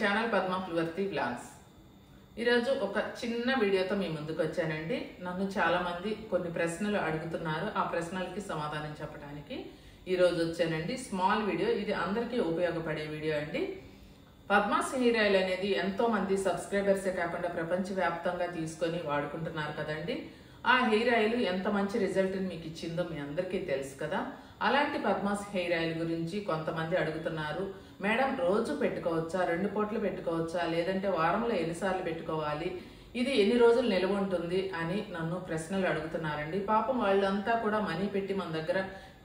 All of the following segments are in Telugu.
Channel Padma ఫ్లవర్తి vlogs. ఈరోజు ఒక చిన్న వీడియోతో మీ ముందుకు వచ్చానండి. నన్ను చాలా మంది కొన్ని ప్రశ్నలు అడుగుతున్నారు. ఆ ప్రశ్నలకి సమాధానం చెప్పడానికి ఈరోజు వచ్చానండి. స్మాల్ వీడియో, ఇది అందరికీ ఉపయోగపడే వీడియో అండి. పద్మాస్ హెయిర్ ఆయిల్ అనేది ఎంతో మంది సబ్స్క్రైబర్సే కాకుండా ప్రపంచవ్యాప్తంగా తీసుకొని వాడుకుంటున్నారు కదండి. ఆ హెయిర్ ఆయిల్ ఎంత మంచి రిజల్ట్ని మీకు ఇచ్చిందో మీ అందరికీ తెలుసు కదా. అలాంటి పద్మాస్ హెయిర్ ఆయిల్ గురించి కొంతమంది అడుగుతున్నారు. మేడం, రోజు పెట్టుకోవచ్చా, 2 పూటలు పెట్టుకోవచ్చా, లేదంటే వారంలో ఎన్నిసార్లు పెట్టుకోవాలి, ఇది ఎన్ని రోజులు నిల్వ ఉంటుంది అని నన్ను ప్రశ్నలు అడుగుతున్నారండి. పాపం వాళ్ళంతా కూడా మనీ పెట్టి మన దగ్గర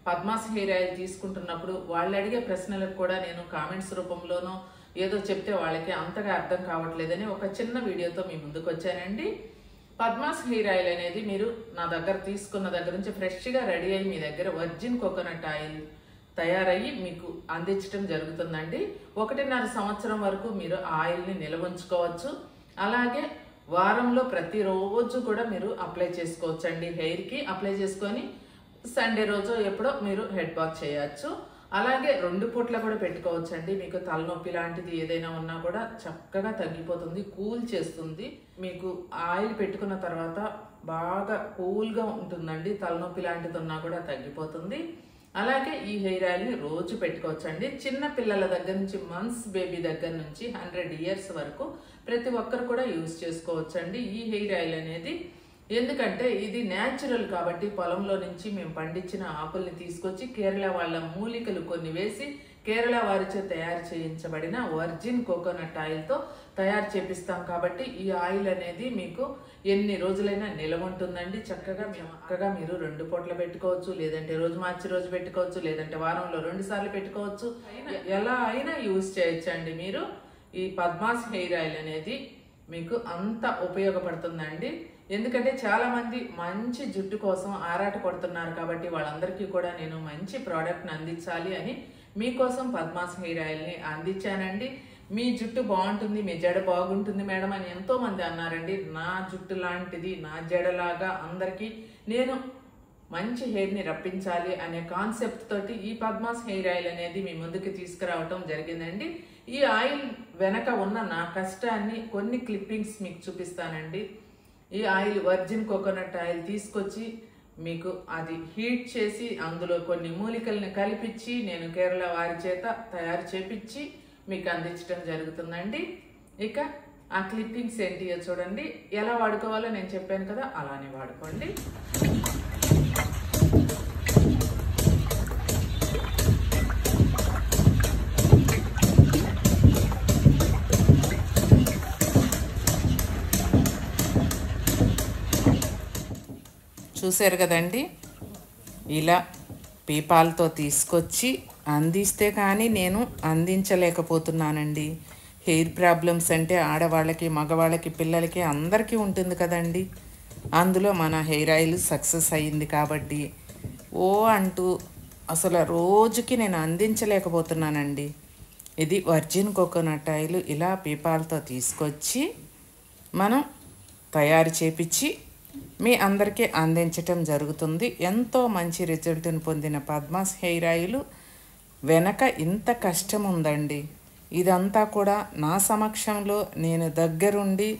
పద్మాస్ హెయిర్ ఆయిల్ తీసుకుంటున్నప్పుడు వాళ్ళు అడిగే ప్రశ్నలకు కూడా నేను కామెంట్స్ రూపంలోనో ఏదో చెప్తే వాళ్ళకి అంతగా అర్థం కావట్లేదని ఒక చిన్న వీడియోతో మీ ముందుకు వచ్చానండి. పద్మాస్ హెయిర్ ఆయిల్ అనేది మీరు నా దగ్గర తీసుకున్న దగ్గర నుంచి ఫ్రెష్గా రెడీ అయ్యి మీ దగ్గర వర్జిన్ కోకోనట్ ఆయిల్ తయారయ్యి మీకు అందించడం జరుగుతుందండి. 1.5 సంవత్సరం వరకు మీరు ఆయిల్ని నిల్వ ఉంచుకోవచ్చు. అలాగే వారంలో ప్రతిరోజు కూడా మీరు అప్లై చేసుకోవచ్చు అండి. హెయిర్కి అప్లై చేసుకొని సండే రోజు ఎప్పుడో మీరు హెడ్ బాత్ చేయొచ్చు. అలాగే 2 పూట్ల కూడా పెట్టుకోవచ్చు అండి. మీకు తలనొప్పి లాంటిది ఏదైనా ఉన్నా కూడా చక్కగా తగ్గిపోతుంది, కూల్ చేస్తుంది. మీకు ఆయిల్ పెట్టుకున్న తర్వాత బాగా కూల్గా ఉంటుందండి. తలనొప్పి లాంటిది ఉన్నా కూడా తగ్గిపోతుంది. అలాగే ఈ హెయిర్ ఆయిల్ని రోజు పెట్టుకోవచ్చు అండి. చిన్న పిల్లల దగ్గర నుంచి మంత్స్ బేబీ దగ్గర నుంచి 100 ఇయర్స్ వరకు ప్రతి ఒక్కరు కూడా యూజ్ చేసుకోవచ్చు అండి ఈ హెయిర్ ఆయిల్ అనేది. ఎందుకంటే ఇది న్యాచురల్ కాబట్టి పొలంలో నుంచి మేము పండించిన ఆకుల్ని తీసుకొచ్చి కేరళ వాళ్ళ మూలికలు కొన్ని వేసి కేరళ వారిచే తయారు చేయించబడిన వర్జిన్ కోకోనట్ ఆయిల్తో తయారు చేపిస్తాం కాబట్టి ఈ ఆయిల్ అనేది మీకు ఎన్ని రోజులైనా నిలవ ఉంటుందండి. చక్కగా మీరు 2 పూటలు పెట్టుకోవచ్చు, లేదంటే రోజు మార్చి రోజు పెట్టుకోవచ్చు, లేదంటే వారంలో 2 సార్లు పెట్టుకోవచ్చు. ఎలా అయినా యూజ్ చేయొచ్చండి. మీరు ఈ పద్మాస్ హెయిర్ ఆయిల్ అనేది మీకు అంత ఉపయోగపడుతుందండి. ఎందుకంటే చాలా మంది మంచి జుట్టు కోసం ఆరాట పడుతున్నారు కాబట్టి వాళ్ళందరికీ కూడా నేను మంచి ప్రోడక్ట్ని అందించాలి అని మీకోసం పద్మాస్ హెయిర్ ఆయిల్ని అందించానండి. మీ జుట్టు బాగుంటుంది, మీ జడ బాగుంటుంది మేడం అని ఎంతో మంది అన్నారండి. నా జుట్టు లాంటిది, నా జడలాగా అందరికీ నేను మంచి హెయిర్ని రప్పించాలి అనే కాన్సెప్ట్ తోటి ఈ పద్మాస్ హెయిర్ ఆయిల్ అనేది మీ ముందుకు తీసుకురావటం జరిగిందండి. ఈ ఆయిల్ వెనక ఉన్న నా కష్టాన్ని కొన్ని క్లిప్పింగ్స్ మీకు చూపిస్తానండి. ఈ ఆయిల్ వర్జిన్ కోకోనట్ ఆయిల్ తీసుకొచ్చి మీకు అది హీట్ చేసి అందులో కొన్ని మూలికల్ని కలిపించి నేను కేరళ వారి చేత తయారు చేపించి మీకు అందించడం జరుగుతుందండి. ఇక ఆ క్లిప్పింగ్స్ ఏంటియో చూడండి. ఎలా వాడుకోవాలో నేను చెప్పాను కదా, అలానే వాడుకోండి. చూశారు కదండి, ఇలా పీపాలతో తీసుకొచ్చి అందిస్తే కానీ నేను అందించలేకపోతున్నానండి. హెయిర్ ప్రాబ్లమ్స్ అంటే ఆడవాళ్ళకి, మగవాళ్ళకి, పిల్లలకి అందరికీ ఉంటుంది కదండి. అందులో మన హెయిర్ ఆయిల్ సక్సెస్ అయ్యింది కాబట్టి అంటూ అసలు రోజుకి నేను అందించలేకపోతున్నానండి. ఇది వర్జిన్ కోకోనట్ ఆయిల్ ఇలా పీపాలతో తీసుకొచ్చి మనం తయారు చేపించి మీ అందరికీ అందించటం జరుగుతుంది. ఎంతో మంచి రిజల్ట్ని పొందిన పద్మాస్ హెయిర్ ఆయిల్ వెనక ఇంత కష్టం ఉందండి. ఇదంతా కూడా నా సమక్షంలో నేను దగ్గరుండి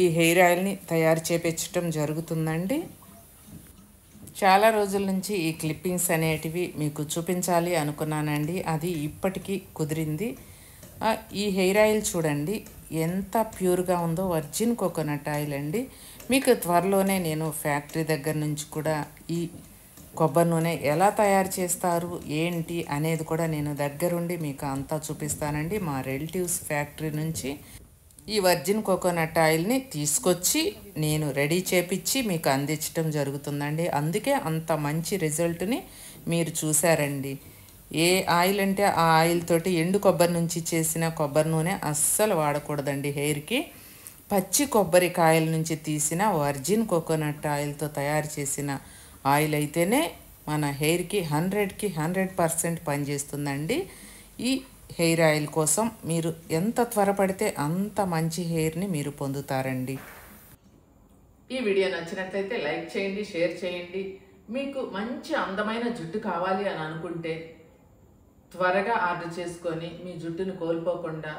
ఈ హెయిర్ ఆయిల్ని తయారు చేపించటం జరుగుతుందండి. చాలా రోజుల నుంచి ఈ క్లిప్పింగ్స్ అనేటివి మీకు చూపించాలి అనుకున్నానండి. అది ఇప్పటికీ కుదిరింది. ఈ హెయిర్ ఆయిల్ చూడండి ఎంత ప్యూర్గా ఉందో. వర్జిన్ కోకోనట్ ఆయిల్ అండి. మీకు త్వరలోనే నేను ఫ్యాక్టరీ దగ్గర నుంచి కూడా ఈ కొబ్బరి నూనె ఎలా తయారు చేస్తారు ఏంటి అనేది కూడా నేను దగ్గరుండి మీకు అంతా చూపిస్తానండి. మా రిలేటివ్స్ ఫ్యాక్టరీ నుంచి ఈ వర్జిన్ కోకోనట్ ఆయిల్ని తీసుకొచ్చి నేను రెడీ చేపించి మీకు అందించడం జరుగుతుందండి. అందుకే అంత మంచి రిజల్ట్ని మీరు చూసారండి. ఏ ఆయిల్ అంటే ఆ ఆయిల్ తోటి ఎండు కొబ్బరి నుంచి చేసిన కొబ్బరి నూనె అస్సలు వాడకూడదండి హెయిర్కి. పచ్చి కొబ్బరికాయల నుంచి తీసిన వర్జిన్ కోకోనట్ ఆయిల్తో తయారు చేసిన ఆయిల్ అయితేనే మన హెయిర్కి 100కి 100% పనిచేస్తుందండి. ఈ హెయిర్ ఆయిల్ కోసం మీరు ఎంత త్వరపడితే అంత మంచి హెయిర్ని మీరు పొందుతారండి. ఈ వీడియో నచ్చినట్లయితే లైక్ చేయండి, షేర్ చేయండి. మీకు మంచి అందమైన జుట్టు కావాలి అని అనుకుంటే త్వరగా ఆర్డర్ చేసుకొని మీ జుట్టును కోల్పోకుండా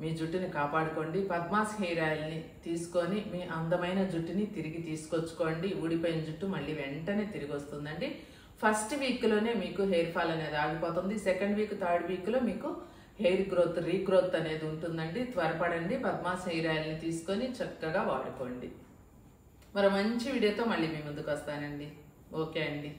మీ జుట్టుని కాపాడుకోండి. పద్మాస్ హెయిర్ ఆయిల్ని తీసుకొని మీ అందమైన జుట్టుని తిరిగి తీసుకొచ్చుకోండి. ఊడిపోయిన జుట్టు మళ్ళీ వెంటనే తిరిగి వస్తుందండి. ఫస్ట్ వీక్లోనే మీకు హెయిర్ ఫాల్ అనేది ఆగిపోతుంది. సెకండ్ వీక్, థర్డ్ వీక్లో మీకు హెయిర్ గ్రోత్, రీగ్రోత్ అనేది ఉంటుందండి. త్వరపడండి, పద్మాస్ హెయిర్ ఆయిల్ని తీసుకొని చక్కగా వాడుకోండి. మరో మంచి వీడియోతో మళ్ళీ మీ ముందుకు వస్తానండి. ఓకే అండి.